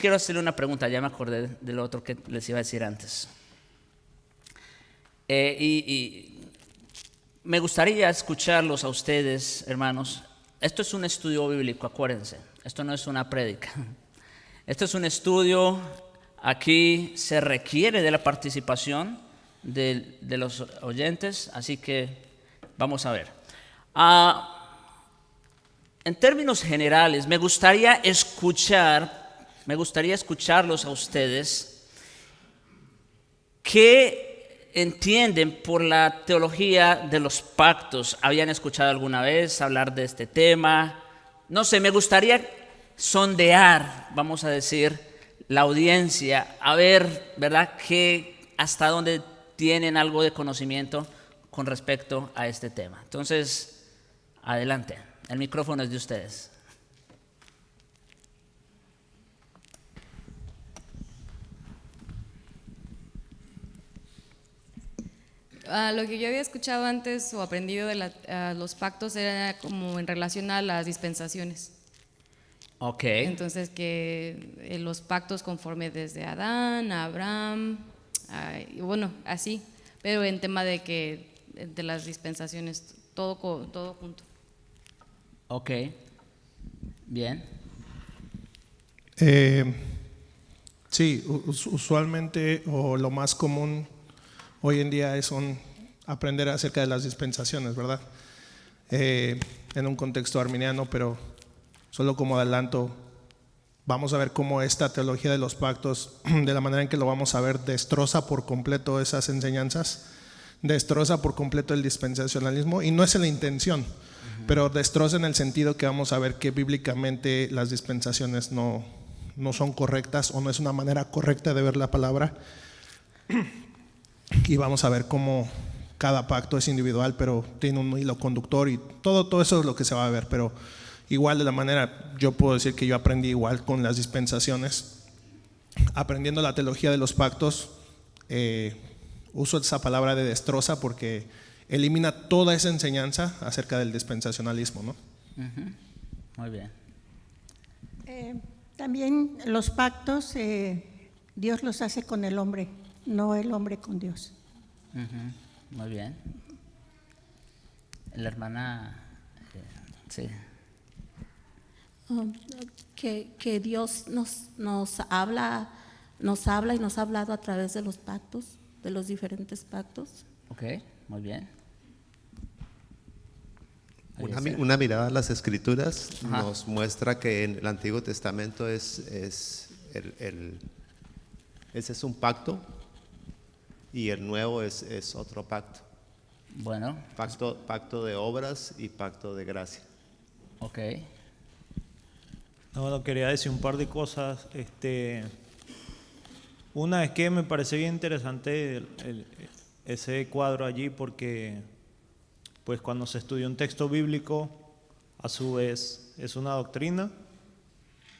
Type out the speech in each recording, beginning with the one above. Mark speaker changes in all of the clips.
Speaker 1: quiero hacerle una pregunta, ya me acordé de lo otro que les iba a decir antes. Y me gustaría escucharlos a ustedes, hermanos. Esto es un estudio bíblico, acuérdense. Esto no es una prédica. Esto es un estudio. Aquí se requiere de la participación de los oyentes, así que vamos a ver. En términos generales, me gustaría escucharlos a ustedes. ¿Qué entienden por la teología de los pactos? ¿Habían escuchado alguna vez hablar de este tema? No sé, me gustaría sondear, vamos a decir, la audiencia, a ver, ¿verdad?, hasta dónde tienen algo de conocimiento con respecto a este tema. Entonces, adelante, el micrófono es de ustedes.
Speaker 2: Lo que yo había escuchado antes o aprendido de los pactos era como en relación a las dispensaciones.
Speaker 1: Ok.
Speaker 2: Entonces que los pactos conforme desde Adán a Abraham, y bueno, así, pero en tema de las dispensaciones, todo junto.
Speaker 1: Ok, bien.
Speaker 3: Sí, usualmente o lo más común hoy en día es aprender acerca de las dispensaciones, ¿verdad? En un contexto arminiano, pero solo como adelanto, vamos a ver cómo esta teología de los pactos, de la manera en que lo vamos a ver, destroza por completo esas enseñanzas, destroza por completo el dispensacionalismo, y no es la intención, pero destroza en el sentido que vamos a ver que bíblicamente las dispensaciones no son correctas, o no es una manera correcta de ver la palabra. Y vamos a ver cómo cada pacto es individual, pero tiene un hilo conductor, y todo eso es lo que se va a ver. Pero igual, de la manera, yo puedo decir que yo aprendí igual con las dispensaciones, aprendiendo la teología de los pactos. Uso esa palabra de destroza porque elimina toda esa enseñanza acerca del dispensacionalismo, ¿no?
Speaker 1: Muy bien.
Speaker 4: También los pactos, Dios los hace con el hombre, no el hombre con Dios.
Speaker 1: Muy bien. La hermana, sí.
Speaker 5: Que Dios nos habla y nos ha hablado a través de los pactos, de los diferentes pactos.
Speaker 1: Ok, muy bien.
Speaker 6: Una mirada a las Escrituras
Speaker 1: Ajá.
Speaker 6: nos muestra que en el Antiguo Testamento ese es un pacto, y el Nuevo es otro pacto.
Speaker 1: Bueno.
Speaker 6: Pacto de obras y pacto de gracia.
Speaker 1: Ok.
Speaker 7: Bueno, quería decir un par de cosas. Una es que me parece bien interesante ese cuadro allí, porque pues cuando se estudia un texto bíblico, a su vez es una doctrina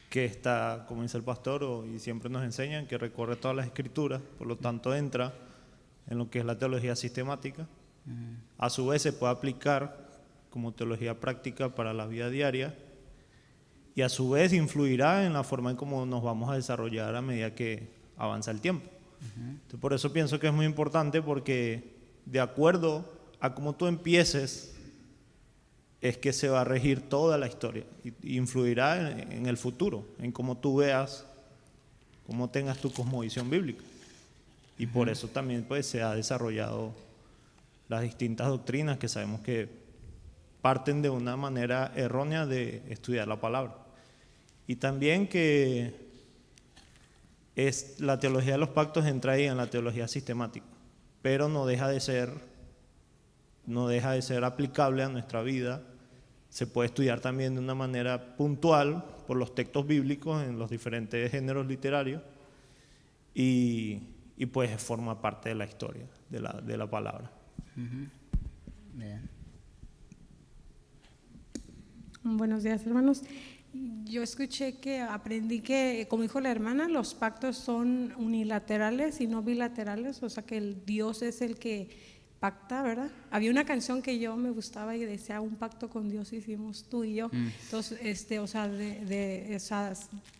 Speaker 7: que está, como dice el pastor, y siempre nos enseñan, que recorre todas las escrituras, por lo tanto entra en lo que es la teología sistemática. A su vez se puede aplicar como teología práctica para la vida diaria, y a su vez influirá en la forma en cómo nos vamos a desarrollar a medida que avanza el tiempo. Entonces, por eso pienso que es muy importante, porque de acuerdo a cómo tú empieces es que se va a regir toda la historia, y influirá en el futuro, en cómo tú veas, cómo tengas tu cosmovisión bíblica. Y por eso también pues se ha desarrollado las distintas doctrinas que sabemos que parten de una manera errónea de estudiar la palabra. Y también que la teología de los pactos entra ahí en la teología sistemática, pero no deja de ser aplicable a nuestra vida. Se puede estudiar también de una manera puntual por los textos bíblicos en los diferentes géneros literarios, y pues forma parte de la historia de la palabra.
Speaker 1: Bien.
Speaker 8: Buenos días, hermanos. Yo aprendí que, como dijo la hermana, los pactos son unilaterales y no bilaterales, o sea que el Dios es el que pacta, ¿verdad? Había una canción que yo me gustaba y decía, un pacto con Dios hicimos tú y yo. Entonces, o sea,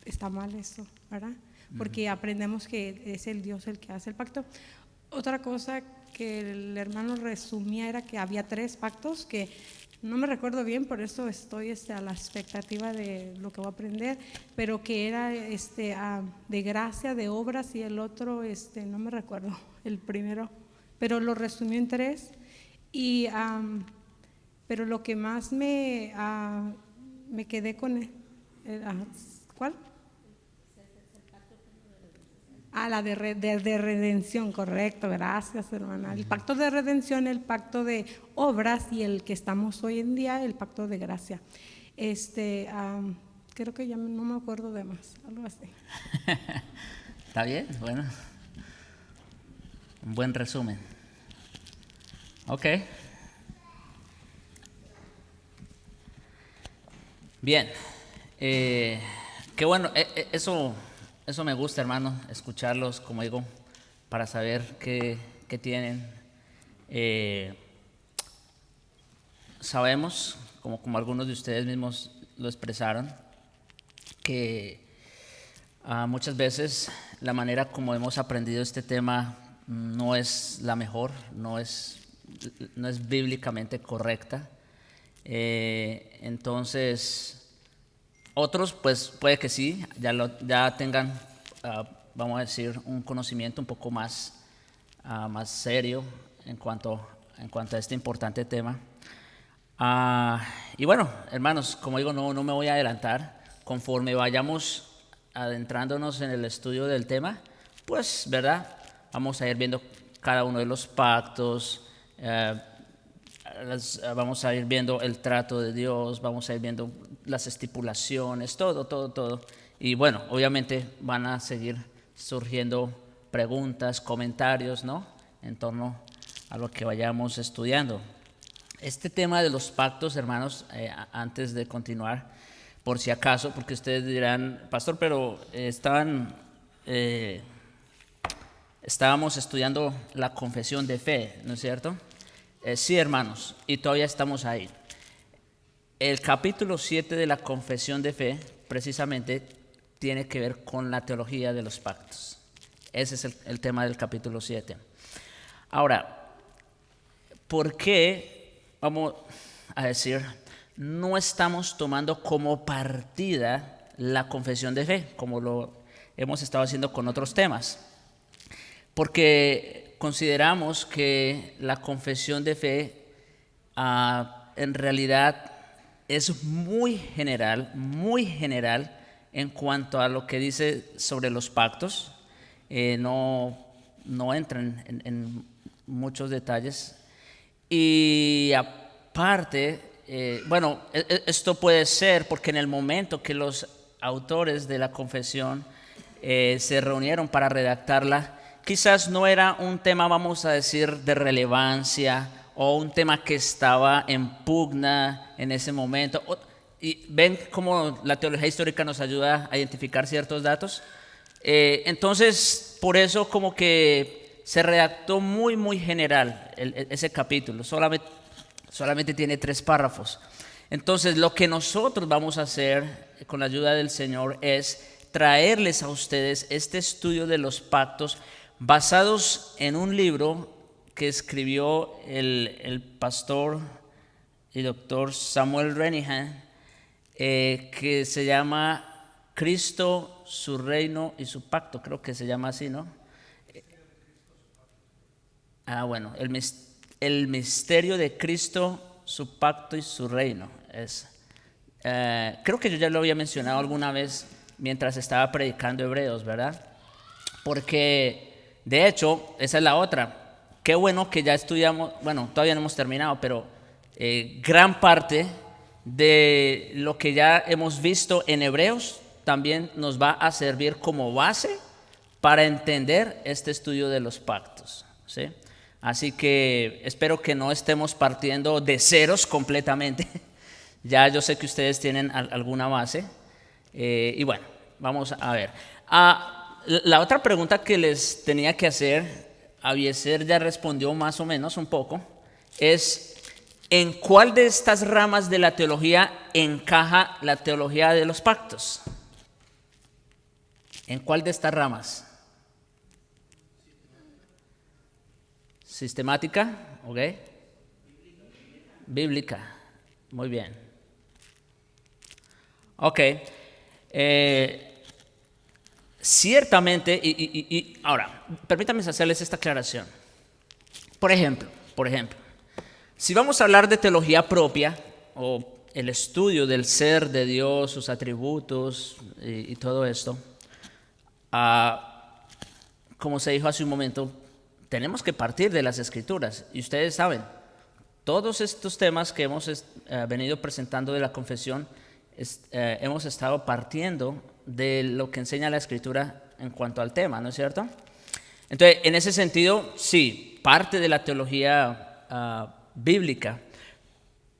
Speaker 8: está mal eso, ¿verdad? Porque aprendemos que es el Dios el que hace el pacto. Otra cosa que el hermano resumía era que había 3 pactos que no me recuerdo bien, por eso estoy a la expectativa de lo que voy a aprender, pero que era de gracia, de obras, y el otro, no me recuerdo, el primero, pero lo resumió en 3. Pero lo que más me quedé con ¿cuál? La de redención, correcto, gracias, hermana. El pacto de redención, el pacto de obras, y el que estamos hoy en día, el pacto de gracia. Creo que ya no me acuerdo de más, algo así.
Speaker 1: ¿Está bien? Bueno, un buen resumen. Ok. Bien. Qué bueno, eso me gusta, hermano, escucharlos, como digo, para saber qué tienen. Sabemos, como algunos de ustedes mismos lo expresaron, que muchas veces la manera como hemos aprendido este tema no es la mejor, no es bíblicamente correcta. Entonces, otros pues puede que sí, ya tengan, vamos a decir, un conocimiento un poco más serio en cuanto a este importante tema. Y bueno, hermanos, como digo, no me voy a adelantar. Conforme vayamos adentrándonos en el estudio del tema, pues, ¿verdad? Vamos a ir viendo cada uno de los pactos, vamos a ir viendo el trato de Dios, vamos a ir viendo las estipulaciones, todo. Y bueno, obviamente van a seguir surgiendo preguntas, comentarios, ¿no? En torno a lo que vayamos estudiando. Este tema de los pactos, hermanos, antes de continuar, por si acaso, porque ustedes dirán, pastor, pero estábamos estudiando la confesión de fe, ¿no es cierto? Sí, hermanos, y todavía estamos ahí. El capítulo 7 de la confesión de fe precisamente tiene que ver con la teología de los pactos. Ese es el tema del capítulo 7. Ahora, ¿por qué, vamos a decir, no estamos tomando como partida la confesión de fe, como lo hemos estado haciendo con otros temas? Porque consideramos que la confesión de fe en realidad es muy general en cuanto a lo que dice sobre los pactos. No entra en muchos detalles. Y aparte, bueno, esto puede ser porque en el momento que los autores de la confesión se reunieron para redactarla, quizás no era un tema, vamos a decir, de relevancia o un tema que estaba en pugna en ese momento. Y ven cómo la teología histórica nos ayuda a identificar ciertos datos. Entonces, por eso como que se redactó muy general ese capítulo. Solamente tiene 3 párrafos. Entonces, lo que nosotros vamos a hacer con la ayuda del Señor es traerles a ustedes este estudio de los pactos basados en un libro que escribió el pastor y doctor Samuel Renihan, que se llama Cristo, su reino y su pacto, creo que se llama así, ¿no? Bueno, el misterio de Cristo, su pacto y su reino. Creo que yo ya lo había mencionado alguna vez mientras estaba predicando Hebreos, ¿verdad? Porque de hecho, esa es la otra. Qué bueno que ya estudiamos, bueno, todavía no hemos terminado, pero gran parte de lo que ya hemos visto en Hebreos también nos va a servir como base para entender este estudio de los pactos, ¿sí? Así que espero que no estemos partiendo de ceros completamente. Ya yo sé que ustedes tienen alguna base. Y bueno, vamos a ver. La otra pregunta que les tenía que hacer Abiezer ya respondió más o menos un poco, es ¿en cuál de estas ramas de la teología encaja la teología de los pactos? ¿En cuál de estas ramas? Sistemática, ¿ok? Bíblica, muy bien. Ok, ciertamente, y ahora, permítanme hacerles esta aclaración. Por ejemplo, si vamos a hablar de teología propia o el estudio del ser de Dios, sus atributos y todo esto, como se dijo hace un momento, tenemos que partir de las Escrituras. Y ustedes saben, todos estos temas que hemos venido presentando de la confesión, hemos estado partiendo de lo que enseña la Escritura en cuanto al tema, ¿no es cierto? Entonces, en ese sentido, sí, parte de la teología bíblica,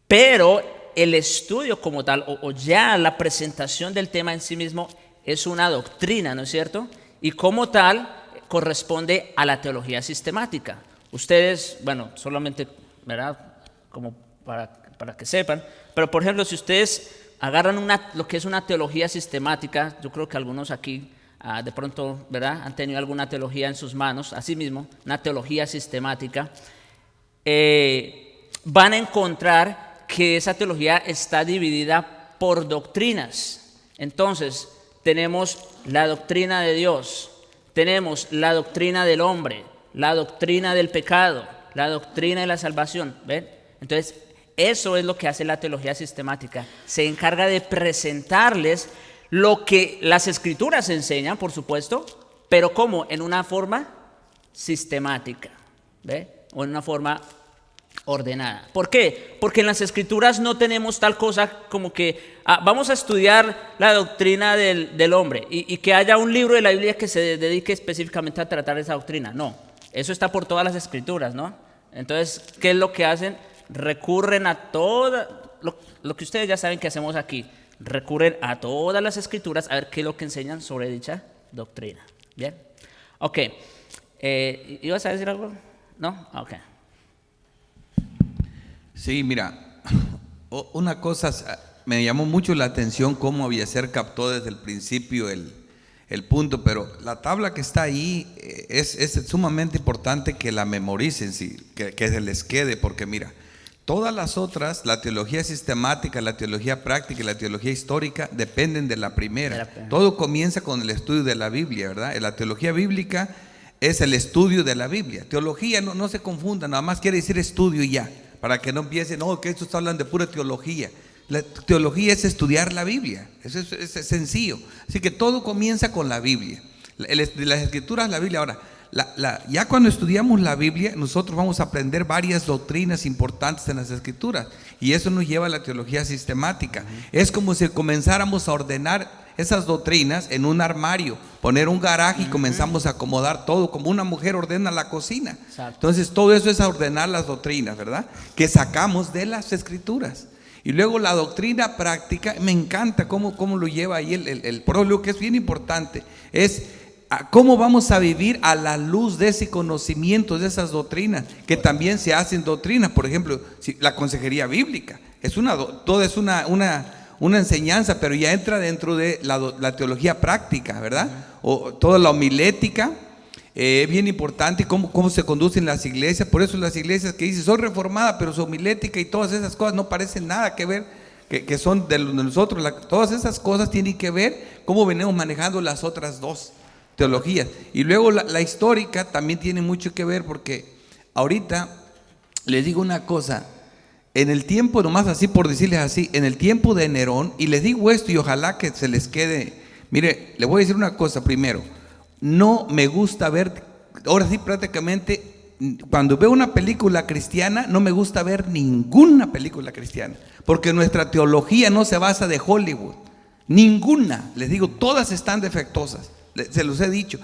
Speaker 1: pero el estudio como tal, o ya la presentación del tema en sí mismo, es una doctrina, ¿no es cierto? Y como tal, corresponde a la teología sistemática. Ustedes, bueno, solamente, ¿verdad? Como para que sepan, pero por ejemplo, si ustedes agarran lo que es una teología sistemática, yo creo que algunos aquí de pronto, ¿verdad?, han tenido alguna teología en sus manos, así mismo, una teología sistemática, van a encontrar que esa teología está dividida por doctrinas. Entonces, tenemos la doctrina de Dios, tenemos la doctrina del hombre, la doctrina del pecado, la doctrina de la salvación, ¿ven? Entonces, eso es lo que hace la teología sistemática. Se encarga de presentarles lo que las Escrituras enseñan, por supuesto, pero ¿cómo? En una forma sistemática, ¿ve? O en una forma ordenada. ¿Por qué? Porque en las Escrituras no tenemos tal cosa como que vamos a estudiar la doctrina del hombre y que haya un libro de la Biblia que se dedique específicamente a tratar esa doctrina. No, eso está por todas las Escrituras, ¿no? Entonces, ¿qué es lo que hacen? Recurren a lo que ustedes ya saben que hacemos aquí. Recurren a todas las Escrituras a ver qué es lo que enseñan sobre dicha doctrina. ¿Bien? Ok. ¿Ibas a decir algo? ¿No? Ok.
Speaker 9: Sí, mira, una cosa, me llamó mucho la atención cómo Abiezer captó desde el principio el punto, pero la tabla que está ahí es sumamente importante que la memoricen, sí, que se les quede, porque mira, todas las otras, la teología sistemática, la teología práctica y la teología histórica dependen de la primera. Todo comienza con el estudio de la Biblia, ¿verdad? La teología bíblica es el estudio de la Biblia. Teología, no se confundan, nada más quiere decir estudio y ya, para que no empiecen, que esto está hablando de pura teología. La teología es estudiar la Biblia, eso es sencillo. Así que todo comienza con la Biblia. Las Escrituras, la Biblia. Ahora, ya cuando estudiamos la Biblia, nosotros vamos a aprender varias doctrinas importantes en las Escrituras, y eso nos lleva a la teología sistemática. Es como si comenzáramos a ordenar esas doctrinas en un armario, poner un garaje y comenzamos a acomodar todo, como una mujer ordena la cocina. Exacto. Entonces todo eso es a ordenar las doctrinas, ¿verdad? Que sacamos de las Escrituras. Y luego la doctrina práctica, me encanta cómo lo lleva ahí el prólogo, que es bien importante, es cómo vamos a vivir a la luz de ese conocimiento, de esas doctrinas, que también se hacen doctrinas. Por ejemplo, la consejería bíblica, todo es una enseñanza, pero ya entra dentro de la teología práctica, ¿verdad? O toda la homilética, bien importante, cómo se conducen las iglesias. Por eso las iglesias que dicen, soy reformada, pero su homilética y todas esas cosas no parecen nada que ver, que son de nosotros. Todas esas cosas tienen que ver cómo venimos manejando las otras dos teologías. Y luego la histórica también tiene mucho que ver, porque ahorita les digo una cosa. En el tiempo, nomás así por decirles así, en el tiempo de Nerón, y les digo esto y ojalá que se les quede, mire, les voy a decir una cosa primero, no me gusta ver, ahora sí prácticamente, cuando veo una película cristiana, no me gusta ver ninguna película cristiana, porque nuestra teología no se basa de Hollywood, ninguna, les digo, todas están defectuosas, se los he dicho.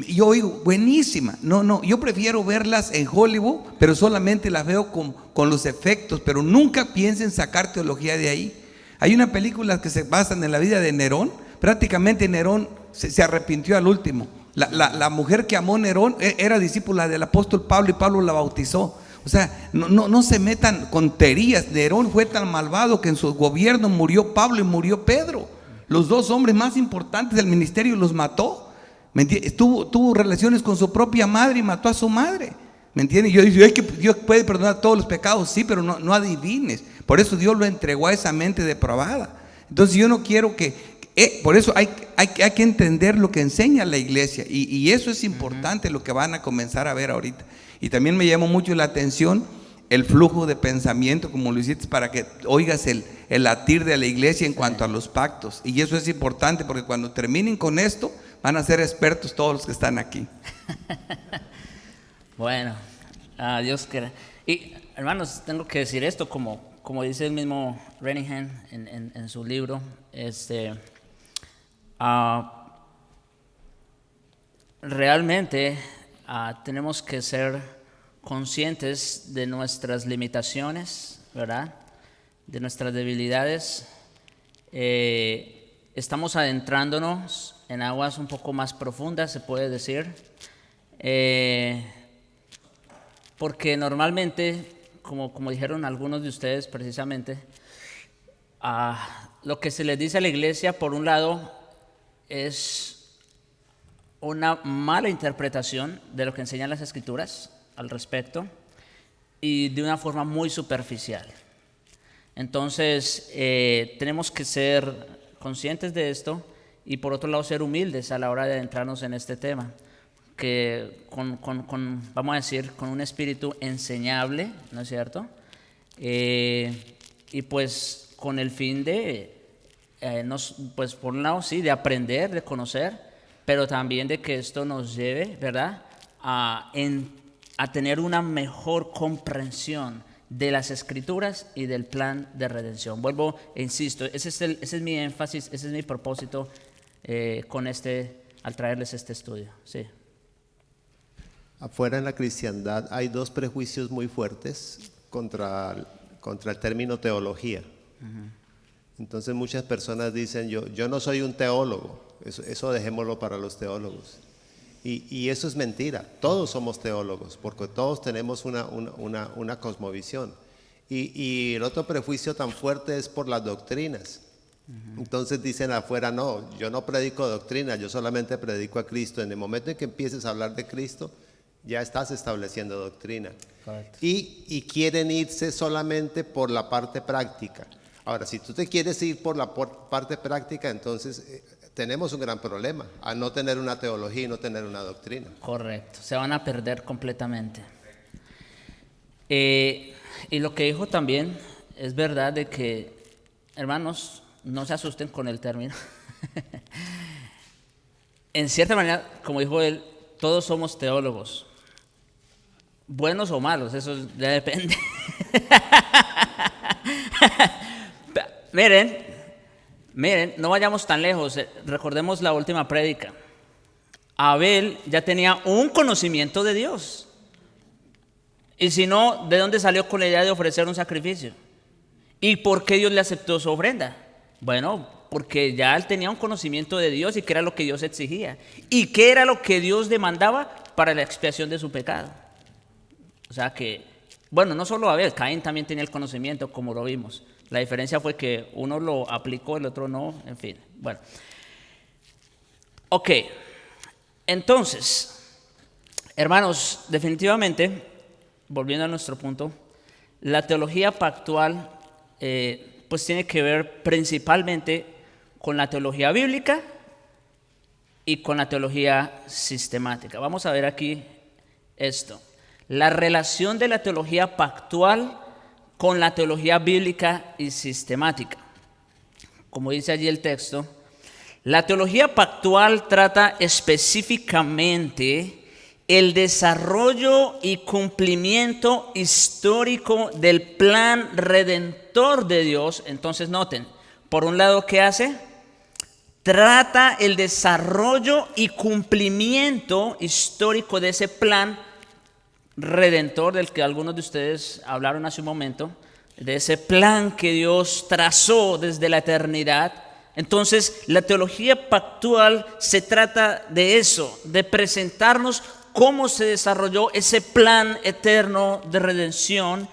Speaker 9: Yo digo, buenísima, yo prefiero verlas en Hollywood, pero solamente las veo con los efectos, pero nunca piensen sacar teología de ahí. Hay una película que se basa en la vida de Nerón, prácticamente Nerón se arrepintió al último, La mujer que amó Nerón era discípula del apóstol Pablo y Pablo la bautizó. O sea, no se metan con teorías. Nerón fue tan malvado que en su gobierno murió Pablo y murió Pedro. Los dos hombres más importantes del ministerio los mató. ¿Me entiendes? Tuvo relaciones con su propia madre y mató a su madre. ¿Me entiendes? Yo digo, es que Dios puede perdonar todos los pecados, sí, pero no adivines. Por eso Dios lo entregó a esa mente depravada. Entonces yo no quiero por eso hay que entender lo que enseña la iglesia, y eso es importante, lo que van a comenzar a ver ahorita. Y también me llamó mucho la atención el flujo de pensamiento, como lo hiciste, para que oigas el latir de la iglesia en cuanto a los pactos. Y eso es importante, porque cuando terminen con esto van a ser expertos todos los que están aquí.
Speaker 1: Bueno, Dios quiera. Y hermanos, tengo que decir esto, como dice el mismo Renihan en su libro, realmente tenemos que ser conscientes de nuestras limitaciones, ¿verdad? De nuestras debilidades. Estamos adentrándonos en aguas un poco más profundas, se puede decir, porque normalmente, como dijeron algunos de ustedes precisamente, lo que se les dice a la iglesia, por un lado, es una mala interpretación de lo que enseñan las Escrituras al respecto, y de una forma muy superficial. Entonces, tenemos que ser conscientes de esto, y por otro lado ser humildes a la hora de adentrarnos en este tema, que vamos a decir, con un espíritu enseñable, ¿no es cierto? Y pues con el fin de, pues por un lado sí, de aprender, de conocer, pero también de que esto nos lleve, ¿verdad?, a tener una mejor comprensión de las Escrituras y del plan de redención. Vuelvo e insisto, ese es mi énfasis, ese es mi propósito al traerles este estudio. Sí.
Speaker 6: Afuera en la cristiandad hay dos prejuicios muy fuertes contra el término teología. Uh-huh. Entonces muchas personas dicen, yo no soy un teólogo, eso dejémoslo para los teólogos. Y eso es mentira, todos somos teólogos, porque todos tenemos una cosmovisión. Y el otro prejuicio tan fuerte es por las doctrinas. Uh-huh. Entonces dicen afuera, no, yo no predico doctrina, yo solamente predico a Cristo. En el momento en que empieces a hablar de Cristo, ya estás estableciendo doctrina. Correcto. Y quieren irse solamente por la parte práctica. Ahora, si tú te quieres ir por la parte práctica, entonces tenemos un gran problema al no tener una teología y no tener una doctrina.
Speaker 1: Correcto, se van a perder completamente. Y lo que dijo también es verdad, de que, hermanos, no se asusten con el término. En cierta manera, como dijo él, todos somos teólogos. Buenos o malos, eso ya depende. Miren, no vayamos tan lejos. Recordemos la última prédica. Abel ya tenía un conocimiento de Dios. Y si no, ¿de dónde salió con la idea de ofrecer un sacrificio? ¿Y por qué Dios le aceptó su ofrenda? Bueno, porque ya él tenía un conocimiento de Dios y qué era lo que Dios exigía. Y qué era lo que Dios demandaba para la expiación de su pecado. O sea que, bueno, no solo Abel, Caín también tenía el conocimiento, como lo vimos. La diferencia fue que uno lo aplicó, el otro no, en fin. Bueno. Ok. Entonces, hermanos, definitivamente, volviendo a nuestro punto, la teología pactual pues tiene que ver principalmente con la teología bíblica y con la teología sistemática. Vamos a ver aquí esto. La relación de la teología pactual con la teología bíblica y sistemática. Como dice allí el texto, la teología pactual trata específicamente el desarrollo y cumplimiento histórico del plan redentor de Dios. Entonces noten, por un lado, ¿qué hace? Trata el desarrollo y cumplimiento histórico de ese plan redentor del que algunos de ustedes hablaron hace un momento, de ese plan que Dios trazó desde la eternidad, Entonces, la teología pactual se trata de eso, de presentarnos cómo se desarrolló ese plan eterno de redención,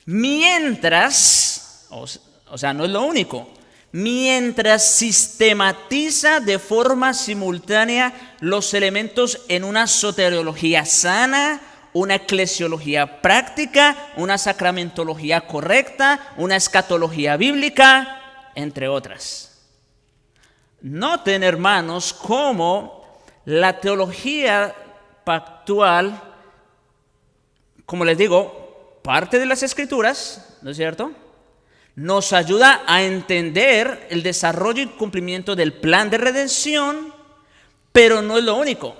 Speaker 1: mientras, o sea, no es lo único, mientras sistematiza de forma simultánea los elementos en una soteriología sana, una eclesiología práctica, una sacramentología correcta, una escatología bíblica, entre otras. Noten, hermanos, cómo la teología pactual, como les digo, parte de las Escrituras, ¿no es cierto?, nos ayuda a entender el desarrollo y cumplimiento del plan de redención, pero no es lo único.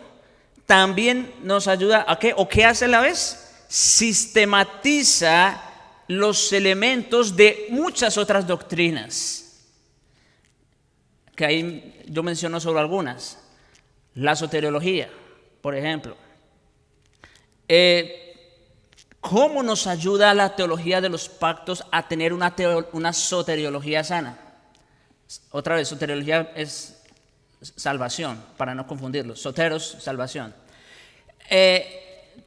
Speaker 1: También nos ayuda a ¿qué? ¿O qué hace a la vez? Sistematiza los elementos de muchas otras doctrinas, que ahí yo menciono sobre algunas. La soteriología, por ejemplo. ¿Cómo nos ayuda la teología de los pactos a tener una soteriología sana? Otra vez, soteriología es salvación, para no confundirlo. Soteros, salvación.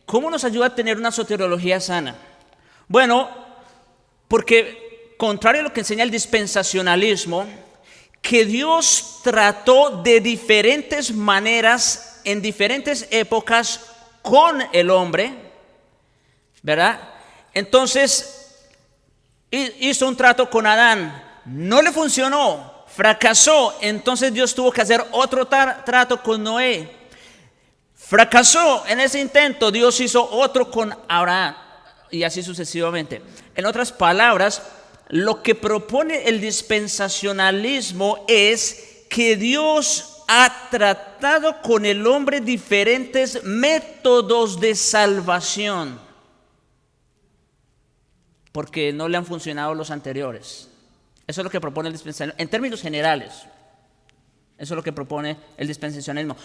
Speaker 1: ¿Cómo nos ayuda a tener una soteriología sana? Bueno, porque contrario a lo que enseña el dispensacionalismo, que Dios trató de diferentes maneras en diferentes épocas con el hombre, ¿verdad? Entonces hizo un trato con Adán, no le funcionó, fracasó, entonces Dios tuvo que hacer otro trato con Noé, fracasó en ese intento, Dios hizo otro con Abraham y así sucesivamente. En otras palabras, lo que propone el dispensacionalismo es que Dios ha tratado con el hombre diferentes métodos de salvación, porque no le han funcionado los anteriores. Eso es lo que propone el dispensacionalismo, en términos generales. Eso es lo que propone el dispensacionalismo.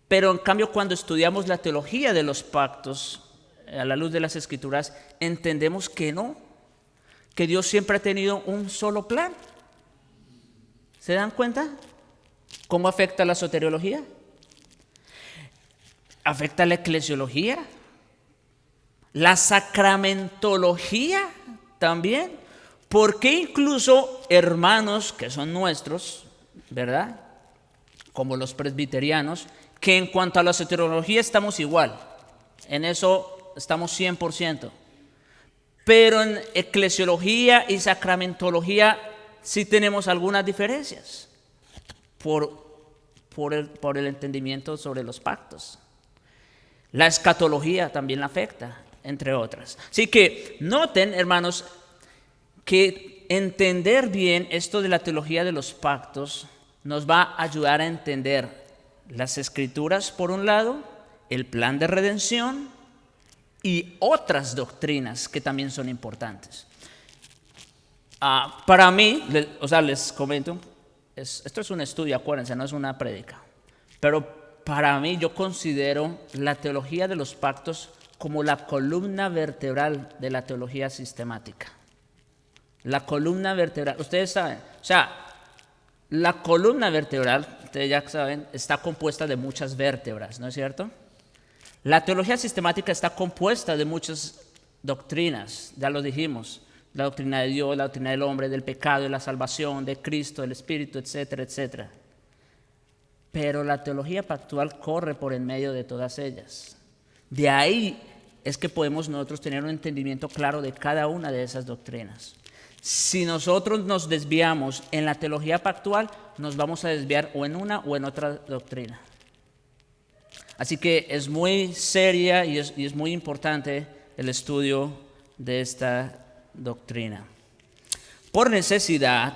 Speaker 1: Pero en cambio, cuando estudiamos la teología de los pactos, a la luz de las Escrituras, entendemos que no, que Dios siempre ha tenido un solo plan. ¿Se dan cuenta? ¿Cómo afecta la soteriología? ¿Afecta la eclesiología? ¿La sacramentología también? Porque incluso hermanos que son nuestros, ¿verdad?, como los presbiterianos, que en cuanto a la soteriología estamos igual, en eso estamos 100%, pero en eclesiología y sacramentología sí tenemos algunas diferencias por el entendimiento sobre los pactos. La escatología también la afecta, entre otras. Así que noten, hermanos, que entender bien esto de la teología de los pactos nos va a ayudar a entender las Escrituras por un lado, el plan de redención y otras doctrinas que también son importantes. Para mí, les comento, esto es un estudio, acuérdense, no es una prédica, pero para mí yo considero la teología de los pactos como la columna vertebral de la teología sistemática. La columna vertebral, ustedes saben, o sea, la columna vertebral, ustedes ya saben, está compuesta de muchas vértebras, ¿no es cierto? La teología sistemática está compuesta de muchas doctrinas, ya lo dijimos, la doctrina de Dios, la doctrina del hombre, del pecado, de la salvación, de Cristo, del Espíritu, etcétera, etcétera. Pero la teología pactual corre por en medio de todas ellas. De ahí es que podemos nosotros tener un entendimiento claro de cada una de esas doctrinas. Si nosotros nos desviamos en la teología pactual, nos vamos a desviar o en una o en otra doctrina. Así que es muy seria y es muy importante el estudio de esta doctrina. Por necesidad,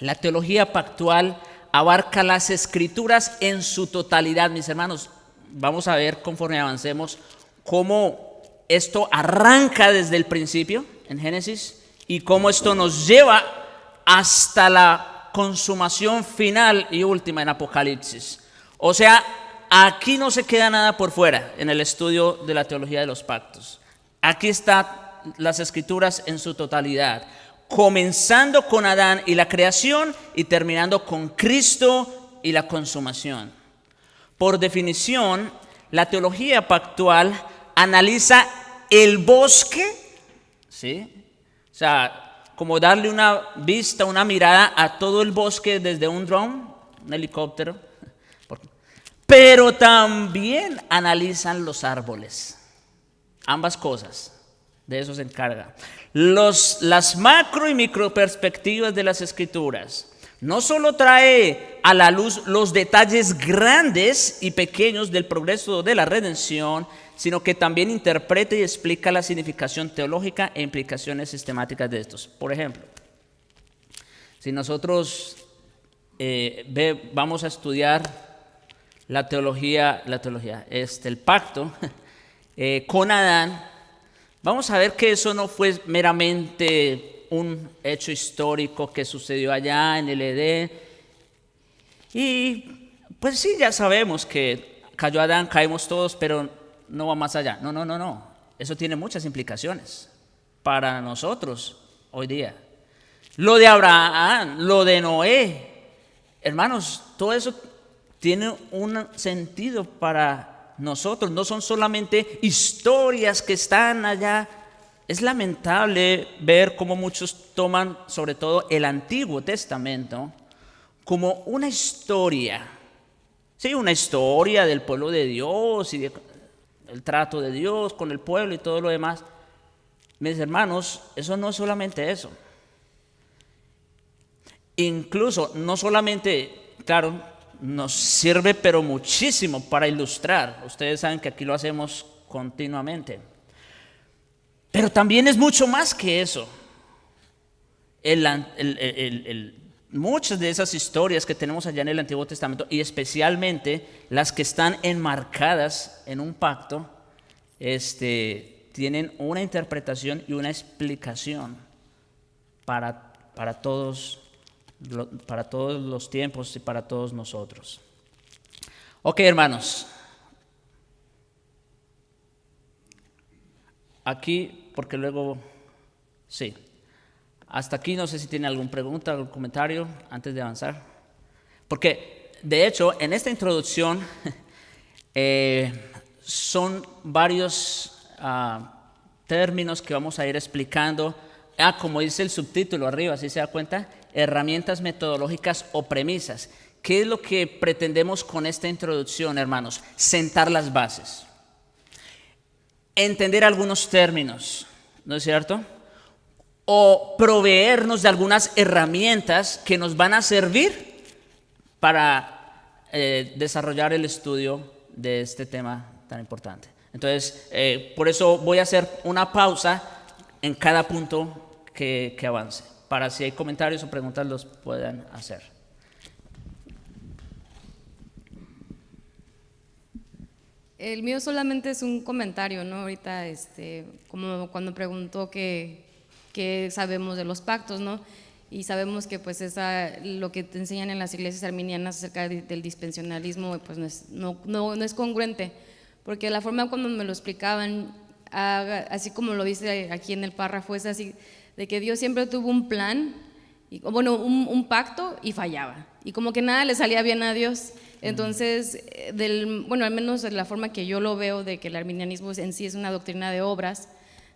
Speaker 1: la teología pactual abarca las Escrituras en su totalidad. Mis hermanos, vamos a ver conforme avancemos cómo esto arranca desde el principio, en Génesis, y cómo esto nos lleva hasta la consumación final y última en Apocalipsis. O sea, aquí no se queda nada por fuera en el estudio de la teología de los pactos. Aquí están las Escrituras en su totalidad. comenzando con Adán y la creación y terminando con Cristo y la consumación. Por definición, la teología pactual analiza el bosque, ¿sí? O sea, como darle una vista, una mirada a todo el bosque desde un drone, un helicóptero, pero también analizan los árboles. Ambas cosas, de eso se encarga. Las macro y micro perspectivas de las Escrituras no solo trae a la luz los detalles grandes y pequeños del progreso de la redención, sino que también interpreta y explica la significación teológica e implicaciones sistemáticas de estos. Por ejemplo, si nosotros vamos a estudiar el pacto con Adán, vamos a ver que eso no fue meramente un hecho histórico que sucedió allá en el Edén. Y pues sí, ya sabemos que cayó Adán, caímos todos, pero no va más allá. No. Eso tiene muchas implicaciones para nosotros hoy día. Lo de Abraham, lo de Noé, hermanos, todo eso tiene un sentido para nosotros. No son solamente historias que están allá. Es lamentable ver cómo muchos toman, sobre todo el Antiguo Testamento, como una historia. Sí, una historia del pueblo de Dios y del trato de Dios con el pueblo y todo lo demás. Mis hermanos, eso no es solamente eso. Incluso, no solamente, claro, nos sirve, pero muchísimo para ilustrar. Ustedes saben que aquí lo hacemos continuamente. Pero también es mucho más que eso. Muchas de esas historias que tenemos allá en el Antiguo Testamento, y especialmente las que están enmarcadas en un pacto, tienen una interpretación y una explicación para todos los tiempos y para todos nosotros. Ok, hermanos. Aquí, porque luego, sí. Hasta aquí no sé si tiene alguna pregunta, algún comentario antes de avanzar. Porque, de hecho, en esta introducción son varios términos que vamos a ir explicando. Como dice el subtítulo arriba, ¿sí se da cuenta? Herramientas metodológicas o premisas. ¿Qué es lo que pretendemos con esta introducción, hermanos? Sentar las bases. Entender algunos términos, ¿no es cierto? O proveernos de algunas herramientas que nos van a servir para desarrollar el estudio de este tema tan importante. Entonces, por eso voy a hacer una pausa en cada punto que avance, para si hay comentarios o preguntas los puedan hacer.
Speaker 2: El mío solamente es un comentario, ¿no? Ahorita, como cuando preguntó qué sabemos de los pactos, ¿no? Y sabemos que pues lo que te enseñan en las iglesias arminianas acerca del dispensacionalismo pues no es congruente, porque la forma cuando me lo explicaban, así como lo dice aquí en el párrafo, es así, de que Dios siempre tuvo un plan, un pacto y fallaba, y como que nada le salía bien a Dios. Entonces, al menos de la forma que yo lo veo, de que el arminianismo en sí es una doctrina de obras,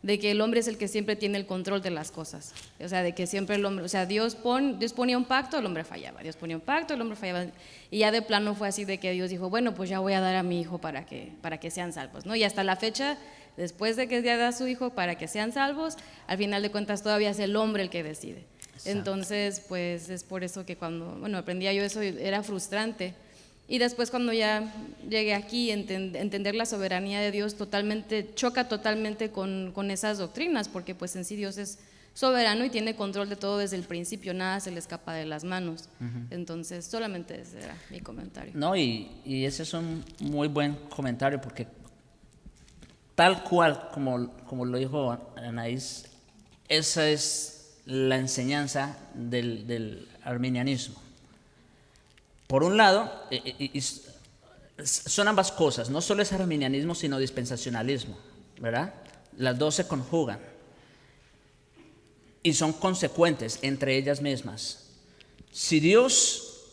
Speaker 2: de que el hombre es el que siempre tiene el control de las cosas. O sea, de que siempre el hombre, o sea, Dios ponía un pacto, el hombre fallaba. Dios ponía un pacto, el hombre fallaba. Y ya de plano fue así de que Dios dijo, bueno, pues ya voy a dar a mi hijo para que sean salvos, ¿no? Y hasta la fecha, después de que ya da a su hijo para que sean salvos, al final de cuentas todavía es el hombre el que decide. Exacto. Entonces, pues es por eso que cuando, aprendía yo eso era frustrante. Y después cuando ya llegué aquí, entender la soberanía de Dios choca totalmente con esas doctrinas, porque pues en sí Dios es soberano y tiene control de todo desde el principio, nada se le escapa de las manos. Entonces solamente ese era mi comentario.
Speaker 1: No, y ese es un muy buen comentario, porque tal cual como lo dijo Anaís, esa es la enseñanza del arminianismo. Por un lado, son ambas cosas, no solo es arminianismo, sino dispensacionalismo, ¿verdad? Las dos se conjugan. y son consecuentes entre ellas mismas. Si Dios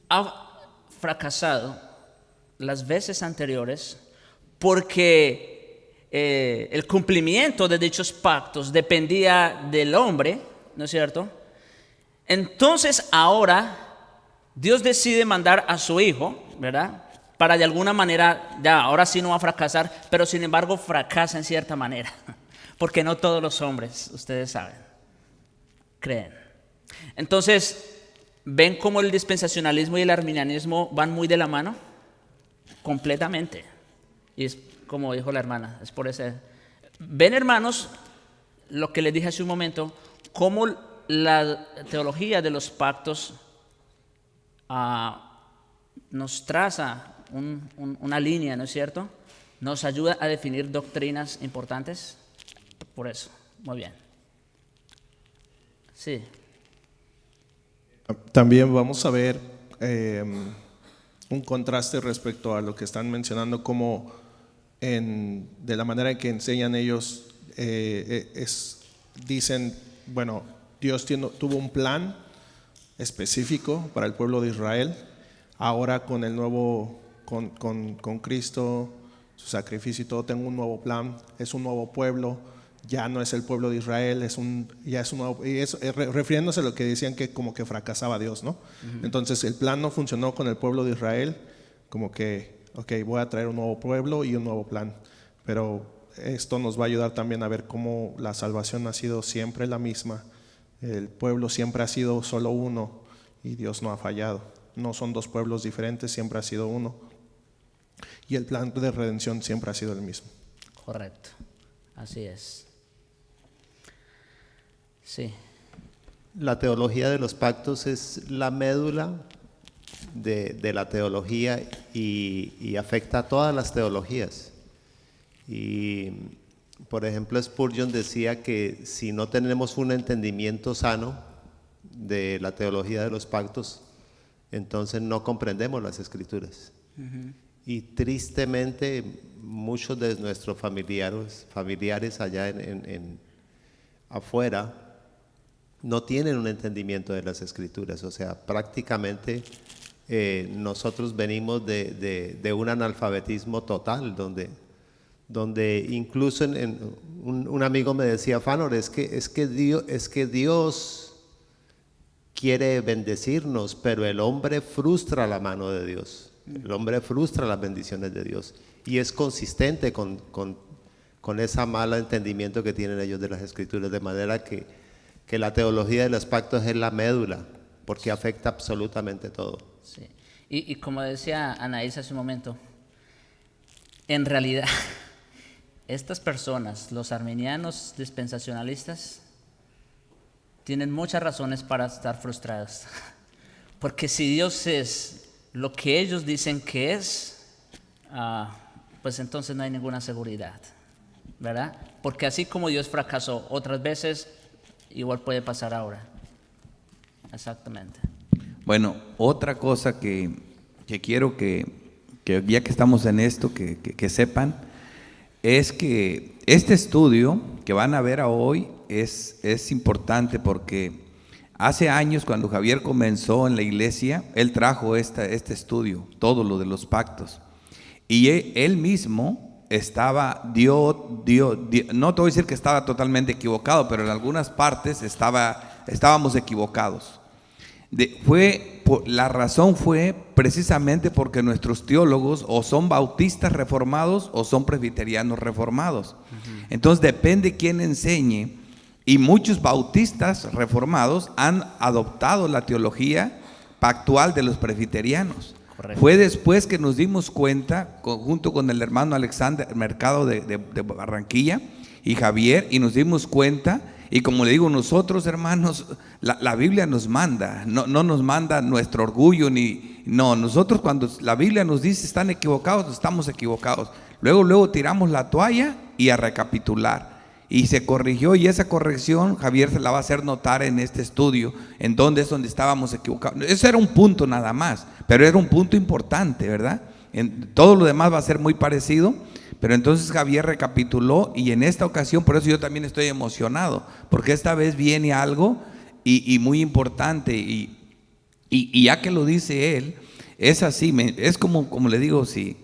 Speaker 1: ha fracasado las veces anteriores porque el cumplimiento de dichos pactos dependía del hombre, ¿no es cierto? Entonces ahora Dios decide mandar a su Hijo, ¿verdad? Para de alguna manera, ya, ahora sí no va a fracasar, pero sin embargo fracasa en cierta manera, porque no todos los hombres, ustedes saben, creen. Entonces, ¿ven cómo el dispensacionalismo y el arminianismo van muy de la mano? Completamente. Y es como dijo la hermana, es por ese. ¿Ven, hermanos, lo que les dije hace un momento, cómo la teología de los pactos nos traza una línea, ¿no es cierto? Nos ayuda a definir doctrinas importantes. Por eso, muy bien. Sí.
Speaker 3: También vamos a ver un contraste respecto a lo que están mencionando, como de la manera en que enseñan ellos, dicen, bueno, Dios tuvo un plan específico para el pueblo de Israel. Ahora con el nuevo, con Cristo, su sacrificio y todo, tengo un nuevo plan, es un nuevo pueblo, ya no es el pueblo de Israel, ya es un nuevo, y eso, refiriéndose a lo que decían que como que fracasaba Dios, ¿no? Entonces el plan no funcionó con el pueblo de Israel, como que, ok, voy a traer un nuevo pueblo y un nuevo plan, pero esto nos va a ayudar también a ver cómo la salvación ha sido siempre la misma, el pueblo siempre ha sido solo uno y Dios no ha fallado. No son dos pueblos diferentes, siempre ha sido uno. Y el plan de redención siempre ha sido el mismo.
Speaker 1: Correcto, así es. Sí.
Speaker 6: La teología de los pactos es la médula de la teología y afecta a todas las teologías. Y, por ejemplo, Spurgeon decía que si no tenemos un entendimiento sano de la teología de los pactos, entonces no comprendemos las Escrituras. Y tristemente muchos de nuestros familiares allá afuera no tienen un entendimiento de las Escrituras. O sea, prácticamente nosotros venimos de un analfabetismo total, donde incluso un amigo me decía, Fanor, es que Dios quiere bendecirnos, pero el hombre frustra la mano de Dios. El hombre frustra las bendiciones de Dios. Y es consistente con ese mal entendimiento que tienen ellos de las Escrituras. De manera que la teología de los pactos es la médula, porque afecta absolutamente todo.
Speaker 1: Sí. Y como decía Anaís hace un momento, en realidad, estas personas, los arminianos dispensacionalistas, tienen muchas razones para estar frustrados. Porque si Dios es lo que ellos dicen que es, pues entonces no hay ninguna seguridad, ¿verdad? Porque así como Dios fracasó otras veces, igual puede pasar ahora. Exactamente.
Speaker 9: Bueno, otra cosa que quiero que ya que estamos en esto, que sepan, es que este estudio que van a ver hoy es importante, porque hace años, cuando Javier comenzó en la iglesia, él trajo este estudio, todo lo de los pactos, y él mismo no te voy a decir que estaba totalmente equivocado, pero en algunas partes estábamos equivocados. La razón fue precisamente porque nuestros teólogos o son bautistas reformados o son presbiterianos reformados. Entonces depende quién enseñe, y muchos bautistas reformados han adoptado la teología pactual de los presbiterianos. Correcto. Fue después que nos dimos cuenta, junto con el hermano Alexander Mercado de Barranquilla y Javier, y nos dimos cuenta. Y como le digo, nosotros, hermanos, la Biblia nos manda, no nos manda nuestro orgullo, nosotros cuando la Biblia nos dice están equivocados, estamos equivocados. Luego tiramos la toalla y a recapitular. Y se corrigió, y esa corrección Javier se la va a hacer notar en este estudio, en donde estábamos equivocados. Ese era un punto nada más, pero era un punto importante, ¿verdad? Todo lo demás va a ser muy parecido, Pero entonces Javier recapituló y en esta ocasión, por eso yo también estoy emocionado, porque esta vez viene algo y muy importante y ya que lo dice él, es así, es como le digo, si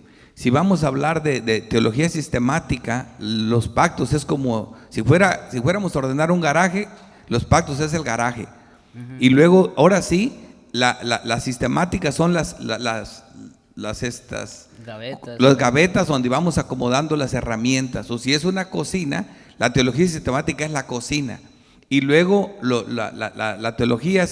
Speaker 9: vamos a hablar de teología sistemática, los pactos es como si fuéramos a ordenar un garaje, los pactos es el garaje. Y luego, ahora sí, la sistemática son las gavetas donde vamos acomodando las herramientas. O si es una cocina, la teología sistemática es la cocina. Y luego la teología,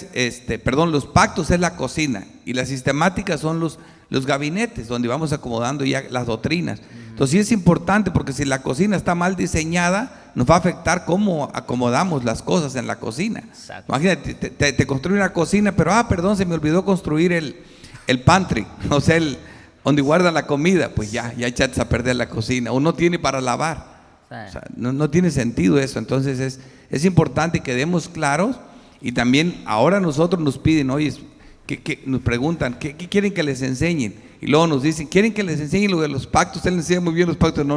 Speaker 9: los pactos es la cocina. Y la sistemática son los gabinetes donde vamos acomodando ya las doctrinas. Entonces sí es importante, porque si la cocina está mal diseñada, nos va a afectar cómo acomodamos las cosas en la cocina.
Speaker 1: Exacto.
Speaker 9: Imagínate, te construye una cocina, pero perdón, se me olvidó construir el pantry, o sea, donde guardan la comida, pues ya echaste a perder la cocina, o no tiene para lavar. O sea, no tiene sentido eso. Entonces es importante que demos claros, y también ahora nosotros nos piden, oye, que nos preguntan, ¿qué quieren que les enseñen? Y luego nos dicen, ¿quieren que les enseñe lo de los pactos? Él enseña muy bien los pactos. No,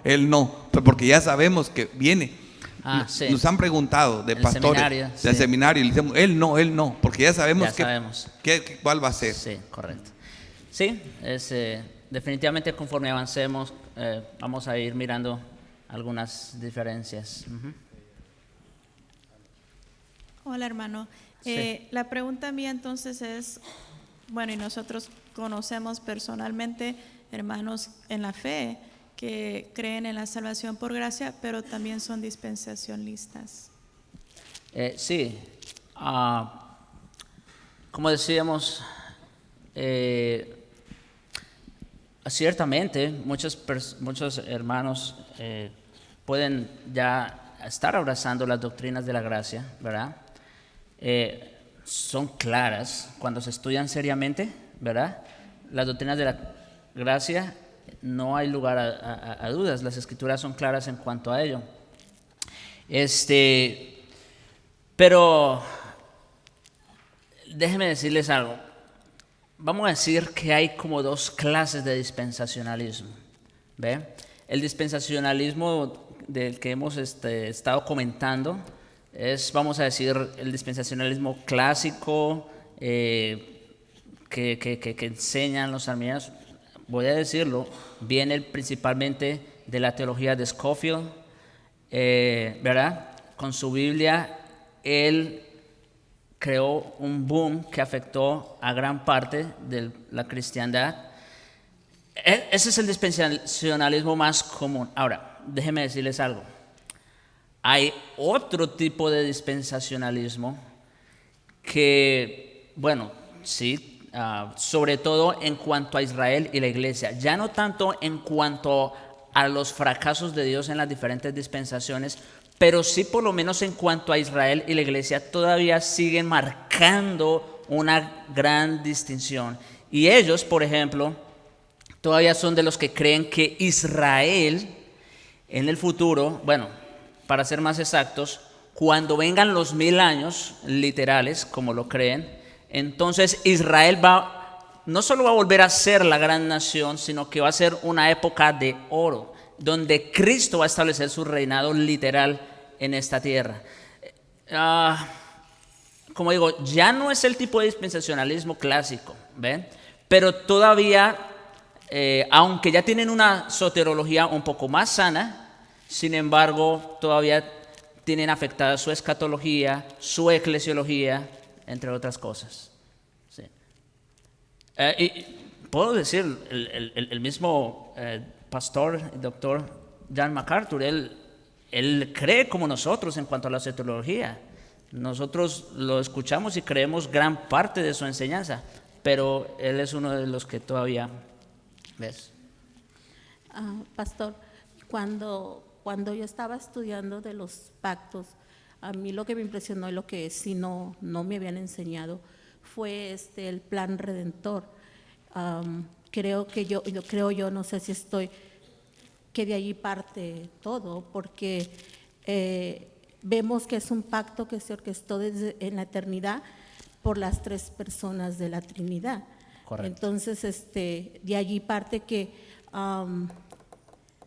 Speaker 9: él no, porque ya sabemos que viene.
Speaker 1: Sí.
Speaker 9: Nos han preguntado de
Speaker 1: El
Speaker 9: pastores
Speaker 1: seminario,
Speaker 9: del
Speaker 1: sí.
Speaker 9: seminario, y le decimos, él no, porque ya sabemos, cuál va a ser.
Speaker 1: Sí, correcto. Sí, definitivamente conforme avancemos vamos a ir mirando algunas diferencias.
Speaker 10: Hola, hermano.
Speaker 1: Sí.
Speaker 10: La pregunta mía entonces es, bueno, y nosotros conocemos personalmente hermanos en la fe que creen en la salvación por gracia, pero también son dispensacionalistas.
Speaker 1: Sí, como decíamos, ciertamente muchos hermanos pueden ya estar abrazando las doctrinas de la gracia, ¿verdad? Son claras cuando se estudian seriamente, ¿verdad? Las doctrinas de la gracia, no hay lugar a dudas, las escrituras son claras en cuanto a ello. Pero déjenme decirles algo. Vamos a decir que hay como dos clases de dispensacionalismo, ¿ve? El dispensacionalismo del que hemos estado comentando es, vamos a decir, el dispensacionalismo clásico que enseñan los arminianos. Voy a decirlo, viene principalmente de la teología de Scofield, ¿verdad? Con su Biblia, él creó un boom que afectó a gran parte de la cristiandad. Ese es el dispensacionalismo más común. Ahora, déjenme decirles algo. Hay otro tipo de dispensacionalismo que, bueno, sí, sobre todo en cuanto a Israel y la iglesia, ya no tanto en cuanto a los fracasos de Dios en las diferentes dispensaciones, pero sí por lo menos en cuanto a Israel y la iglesia todavía siguen marcando una gran distinción. Y ellos, por ejemplo, todavía son de los que creen que Israel en el futuro, bueno, para ser más exactos, cuando vengan los 1000 años literales, como lo creen, entonces Israel no solo va a volver a ser la gran nación, sino que va a ser una época de oro, donde Cristo va a establecer su reinado literal en esta tierra. Como digo, ya no es el tipo de dispensacionalismo clásico, ¿ven? Pero todavía, aunque ya tienen una soterología un poco más sana, sin embargo, todavía tienen afectada su escatología, su eclesiología, entre otras cosas. Sí. Y puedo decir, el mismo pastor, el doctor John MacArthur, él cree como nosotros en cuanto a la soteriología. Nosotros lo escuchamos y creemos gran parte de su enseñanza, pero él es uno de los que todavía ves.
Speaker 5: Pastor, cuando yo estaba estudiando de los pactos, a mí lo que me impresionó y lo que sí no me habían enseñado fue el plan redentor. Creo yo, no sé si estoy, que de allí parte todo, porque vemos que es un pacto que se orquestó en la eternidad por las 3 personas de la Trinidad.
Speaker 1: Correcto.
Speaker 5: Entonces, de allí parte que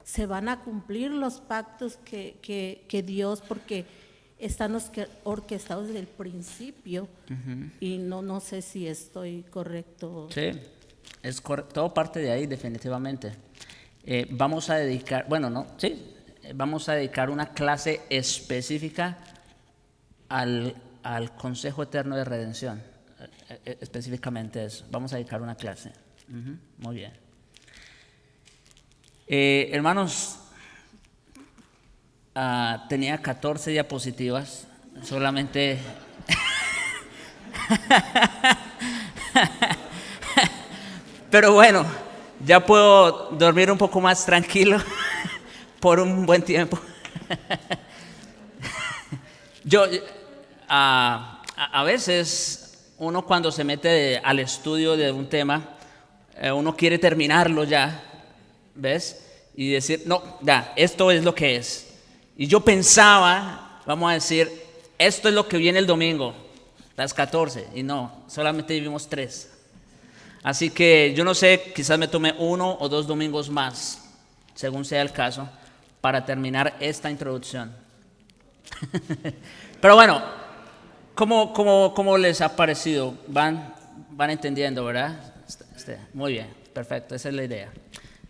Speaker 5: se van a cumplir los pactos que Dios, porque están orquestados desde el principio, y no sé si estoy correcto.
Speaker 1: Sí, es correcto, todo parte de ahí definitivamente. Vamos a dedicar, vamos a dedicar una clase específica al Consejo Eterno de Redención, específicamente eso. Vamos a dedicar una clase. Muy bien. Hermanos, tenía 14 diapositivas, solamente pero bueno, ya puedo dormir un poco más tranquilo por un buen tiempo. Yo a veces uno, cuando se mete al estudio de un tema, uno quiere terminarlo ya, ¿ves? Y decir, no, ya, esto es lo que es. Y yo pensaba, vamos a decir, esto es lo que viene el domingo, las 14, y no, solamente vivimos 3. Así que yo no sé, quizás me tome 1 o 2 domingos más, según sea el caso, para terminar esta introducción. Pero bueno, ¿cómo les ha parecido? Van entendiendo, ¿verdad? Muy bien, perfecto, esa es la idea.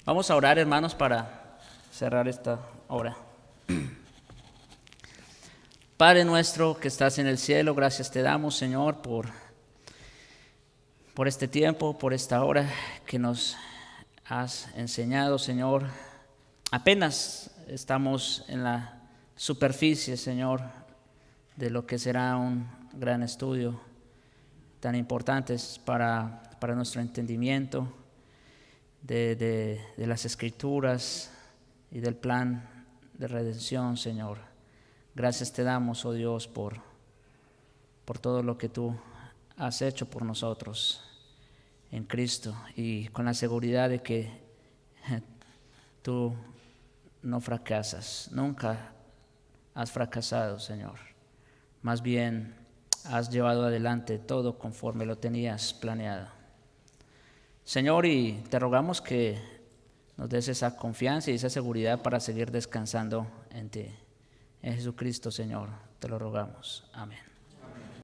Speaker 1: Vamos a orar, hermanos, para cerrar esta hora. Padre nuestro que estás en el cielo, gracias te damos, Señor, por este tiempo, por esta hora que nos has enseñado, Señor. Apenas estamos en la superficie, Señor, de lo que será un gran estudio tan importante para nuestro entendimiento de las Escrituras y del plan de redención, Señor. Gracias te damos, oh Dios, por todo lo que tú has hecho por nosotros en Cristo, y con la seguridad de que tú no fracasas, nunca has fracasado, Señor. Más bien has llevado adelante todo conforme lo tenías planeado. Señor, y te rogamos que nos des esa confianza y esa seguridad para seguir descansando en ti. En Jesucristo, Señor, te lo rogamos. Amén.